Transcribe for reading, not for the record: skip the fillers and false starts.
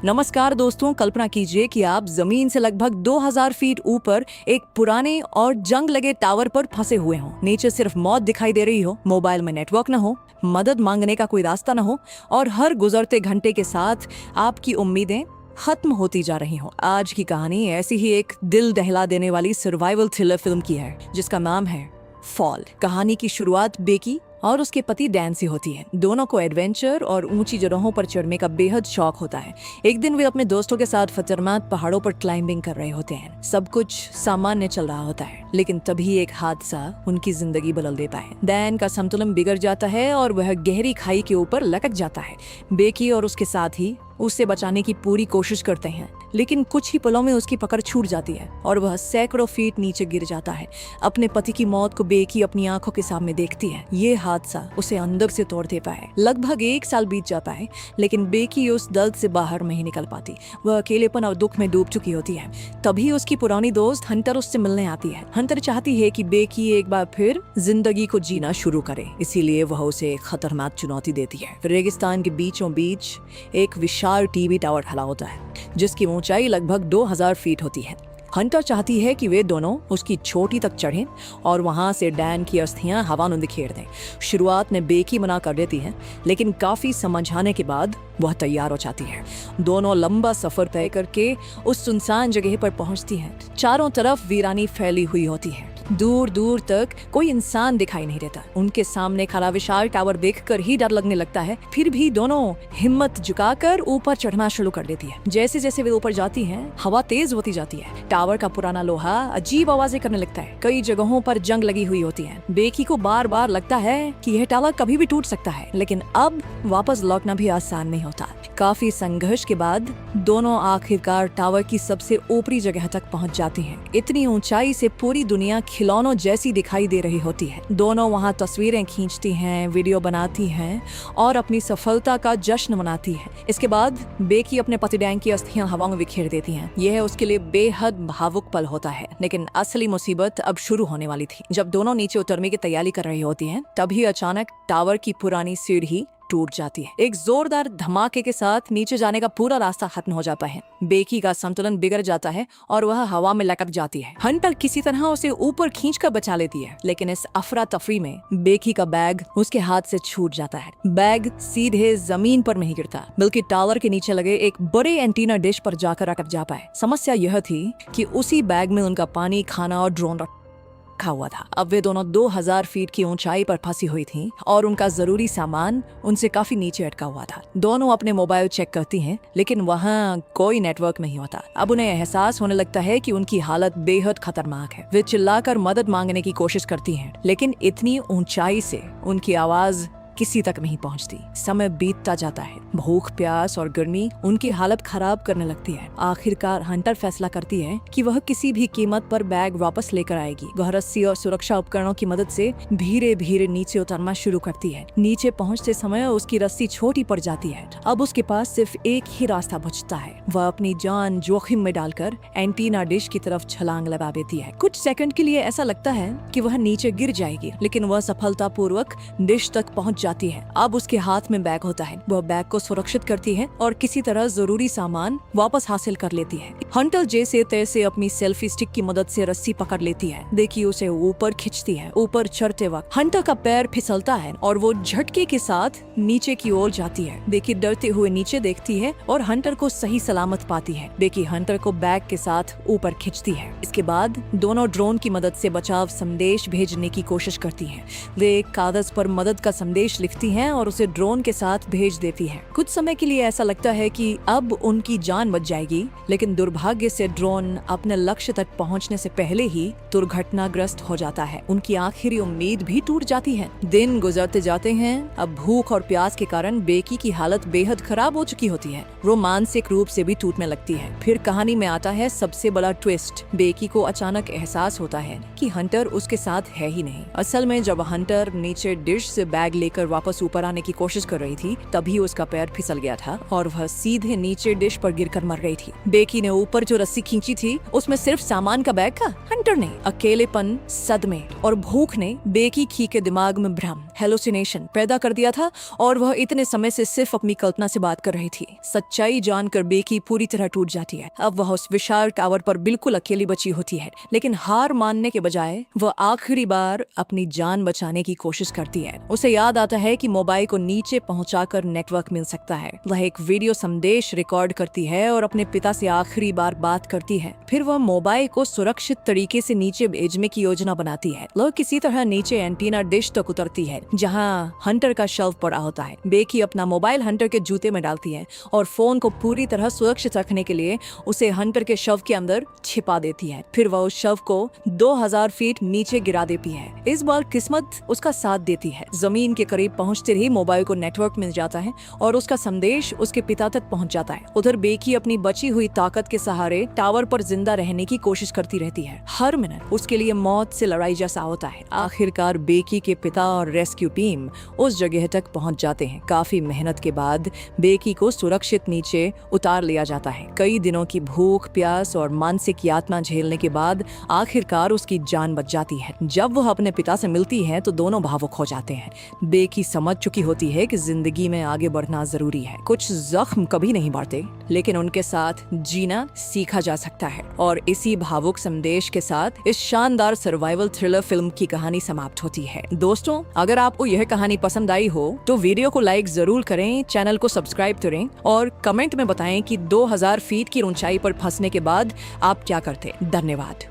नमस्कार दोस्तों, कल्पना कीजिए कि आप जमीन से लगभग 2000 फीट ऊपर एक पुराने और जंग लगे टावर पर फंसे हुए हों। नीचे सिर्फ मौत दिखाई दे रही हो, मोबाइल में नेटवर्क न हो, मदद मांगने का कोई रास्ता न हो और हर गुजरते घंटे के साथ आपकी उम्मीदें खत्म होती जा रही हो। आज की कहानी ऐसी ही एक दिल दहला देने वाली सर्वाइवल थ्रिलर फिल्म की है जिसका नाम है फॉल। कहानी की शुरुआत बेकी और उसके पति डैन से होती है। दोनों को एडवेंचर और ऊंची जगहों पर चढ़ने का बेहद शौक होता है। एक दिन वे अपने दोस्तों के साथ खतरनाक पहाड़ों पर क्लाइंबिंग कर रहे होते हैं। सब कुछ सामान्य चल रहा होता है, लेकिन तभी एक हादसा उनकी जिंदगी बदल देता है। डैन का संतुलन बिगड़ जाता है और वह गहरी खाई के ऊपर लटक जाता है। बेकी और उसके साथी उससे बचाने की पूरी कोशिश करते हैं, लेकिन कुछ ही पलों में उसकी पकड़ छूट जाती है और वह सैकड़ों फीट नीचे गिर जाता है। अपने पति की मौत को बेकी अपनी आंखों के सामने देखती है। ये हादसा उसे अंदर से तोड़ देता है। लगभग 1 साल बीत जाता है, लेकिन बेकी उस दर्द से बाहर नहीं निकल पाती। वह अकेलेपन और दुख में डूब चुकी होती है। तभी उसकी पुरानी दोस्त हंटर उससे मिलने आती है। हंटर चाहती है कि बेकी एक बार फिर जिंदगी को जीना शुरू करे, इसीलिए वह उसे एक खतरनाक चुनौती देती है। रेगिस्तान के बीचों बीच एक विशाल टीवी टावर खड़ा होता है जिसकी ऊंचाई लगभग 2000 फीट होती है। हंटर चाहती है कि वे दोनों उसकी चोटी तक चढ़ें और वहां से डैन की अस्थियां हवा में बिखेर दें। शुरुआत में बेकी मना कर देती है, लेकिन काफी समझाने के बाद वह तैयार हो जाती है। दोनों लंबा सफर तय करके उस सुनसान जगह पर पहुंचती हैं। चारों तरफ वीरानी फैली हुई होती है। दूर दूर तक कोई इंसान दिखाई नहीं देता। उनके सामने खड़ा विशाल टावर देखकर ही डर लगने लगता है। फिर भी दोनों हिम्मत जुटाकर ऊपर चढ़ना शुरू कर देती है। जैसे जैसे वे ऊपर जाती हैं, हवा तेज होती जाती है। टावर का पुराना लोहा अजीब आवाजें करने लगता है। कई जगहों पर जंग लगी हुई होती है। बेकी को बार बार लगता है कि यह टावर कभी भी टूट सकता है, लेकिन अब वापस लौटना भी आसान नहीं होता। काफी संघर्ष के बाद दोनों आखिरकार टावर की सबसे ऊपरी जगह तक पहुंच जाती हैं। इतनी ऊंचाई से पूरी दुनिया खिलौनों जैसी दिखाई दे रही होती है। दोनों वहां तस्वीरें खींचती हैं, वीडियो बनाती हैं और अपनी सफलता का जश्न मनाती है। इसके बाद बेकी अपने पति डैन की अस्थियां हवा में बिखेर देती हैं। यह उसके लिए बेहद भावुक पल होता है, लेकिन असली मुसीबत अब शुरू होने वाली थी। जब दोनों नीचे उतरने की तैयारी कर रही होती हैं, तभी अचानक टावर की पुरानी सीढ़ी टूट जाती है। एक जोरदार धमाके के साथ नीचे जाने का पूरा रास्ता खत्म हो जाता है। बेकी का संतुलन बिगड़ जाता है और वह हवा में लटक जाती है। हंटर किसी तरह उसे ऊपर खींचकर बचा लेती है, लेकिन इस अफरा तफरी में बेकी का बैग उसके हाथ से छूट जाता है। बैग सीधे जमीन पर नहीं गिरता, बल्कि टावर के नीचे लगे एक बड़े एंटीना डिश पर जाकर अटक जाता है। समस्या यह थी कि उसी बैग में उनका पानी, खाना और ड्रोन रखा हुआ था। अब वे दोनों 2000 फीट की ऊंचाई पर फंसी हुई थीं और उनका जरूरी सामान उनसे काफी नीचे अटका हुआ था। दोनों अपने मोबाइल चेक करती हैं, लेकिन वहां कोई नेटवर्क नहीं होता। अब उन्हें एहसास होने लगता है कि उनकी हालत बेहद खतरनाक है। वे चिल्लाकर मदद मांगने की कोशिश करती हैं, लेकिन इतनी ऊंचाई से उनकी आवाज किसी तक नहीं पहुंचती। समय बीतता जाता है। भूख, प्यास और गर्मी उनकी हालत खराब करने लगती है। आखिरकार हंटर फैसला करती है कि वह किसी भी कीमत पर बैग वापस लेकर आएगी। वह रस्सी और सुरक्षा उपकरणों की मदद से धीरे धीरे नीचे उतरना शुरू करती है। नीचे पहुंचते समय उसकी रस्सी छोटी पड़ जाती है। अब उसके पास सिर्फ एक ही रास्ता बचता है। वह अपनी जान जोखिम में डालकर एंटीना डिश की तरफ छलांग लगा देती है। कुछ सेकंड के लिए ऐसा लगता है कि वह नीचे गिर जाएगी, लेकिन वह सफलतापूर्वक डिश तक पहुंच जाती है। अब उसके हाथ में बैग होता है। वह बैग को सुरक्षित करती है और किसी तरह जरूरी सामान वापस हासिल कर लेती है। हंटर जैसे तैसे अपनी सेल्फी स्टिक की मदद से रस्सी पकड़ लेती है। देखिए उसे ऊपर खींचती है। ऊपर चढ़ते वक्त हंटर का पैर फिसलता है और वो झटके के साथ नीचे की ओर जाती है। बेकी डरते हुए नीचे देखती है और हंटर को सही सलामत पाती है। बेकी हंटर को बैग के साथ ऊपर खींचती है। इसके बाद दोनों ड्रोन की मदद से बचाव संदेश भेजने की कोशिश करती हैं। वे एक कागज पर मदद का संदेश लिखती हैं और उसे ड्रोन के साथ भेज देती हैं। कुछ समय के लिए ऐसा लगता है कि अब उनकी जान बच जाएगी, लेकिन दुर्भाग्य से ड्रोन अपने लक्ष्य तक पहुंचने से पहले ही दुर्घटनाग्रस्त हो जाता है। उनकी आखिरी उम्मीद भी टूट जाती है। दिन गुजरते जाते हैं। अब भूख और प्यास के कारण बेकी की हालत बेहद खराब हो चुकी होती है। वो मानसिक रूप से भी टूटने लगती है। फिर कहानी में आता है सबसे बड़ा ट्विस्ट। बेकी को अचानक एहसास होता है कि हंटर उसके साथ है ही नहीं। असल में जब हंटर नीचे डिश से बैग लेकर कर वापस ऊपर आने की कोशिश कर रही थी, तभी उसका पैर फिसल गया था और वह सीधे नीचे डिश पर गिरकर मर गई थी। बेकी ने ऊपर जो रस्सी खींची थी उसमें सिर्फ सामान का बैग था। हंटर ने अकेलेपन, सदमे और भूख ने बेकी की के दिमाग में भ्रम, हेलुसिनेशन पैदा कर दिया था और वह इतने समय से सिर्फ अपनी कल्पना से बात कर रही थी। सच्चाई जानकर बेकी पूरी तरह टूट जाती है। अब वह उस विशाल टावर पर बिल्कुल अकेली बची होती है, लेकिन हार मानने के बजाय वह आखिरी बार अपनी जान बचाने की कोशिश करती है। उसे याद आता है कि मोबाइल को नीचे पहुंचाकर नेटवर्क मिल सकता है। वह एक वीडियो संदेश रिकॉर्ड करती है और अपने पिता से आखिरी बार बात करती है। फिर वह मोबाइल को सुरक्षित तरीके से नीचे भेजने की योजना बनाती है। वह किसी तरह नीचे एंटीना डिश तक उतरती है जहां हंटर का शव पड़ा होता है। बेकी अपना मोबाइल हंटर के जूते में डालती है और फोन को पूरी तरह सुरक्षित रखने के लिए उसे हंटर के शव के अंदर छिपा देती है। फिर वह उस शव को 2000 फीट नीचे गिरा देती है। इस बार किस्मत उसका साथ देती है। जमीन के करीब पहुंचते ही मोबाइल को नेटवर्क मिल जाता है और उसका संदेश उसके पिता तक पहुंच जाता है। उधर बेकी अपनी बची हुई ताकत के सहारे टावर पर जिंदा रहने की कोशिश करती रहती है। हर मिनट उसके लिए मौत से लड़ाई जैसा होता है। आखिरकार बेकी के पिता और रेस्क्यू टीम उस जगह तक पहुंच जाते हैं। काफी मेहनत के बाद बेकी को सुरक्षित नीचे उतार लिया जाता है। कई दिनों की भूख, प्यास और मानसिक यातना झेलने के बाद आखिरकार उसकी जान बच जाती है। जब वह अपने पिता से मिलती है तो दोनों भावुक हो जाते हैं। बेकी समझ चुकी होती है कि जिंदगी में आगे बढ़ना जरूरी है। कुछ जख्म कभी नहीं बढ़ते, लेकिन उनके साथ जीना सीखा जा सकता है। और इसी भावुक संदेश के साथ इस शानदार सर्वाइवल थ्रिलर फिल्म की कहानी समाप्त होती है। दोस्तों, अगर आपको यह कहानी पसंद आई हो तो वीडियो को लाइक जरूर करें, चैनल को सब्सक्राइब करें और कमेंट में बताएं कि 2000 फीट की ऊंचाई पर फंसने के बाद आप क्या करते। धन्यवाद।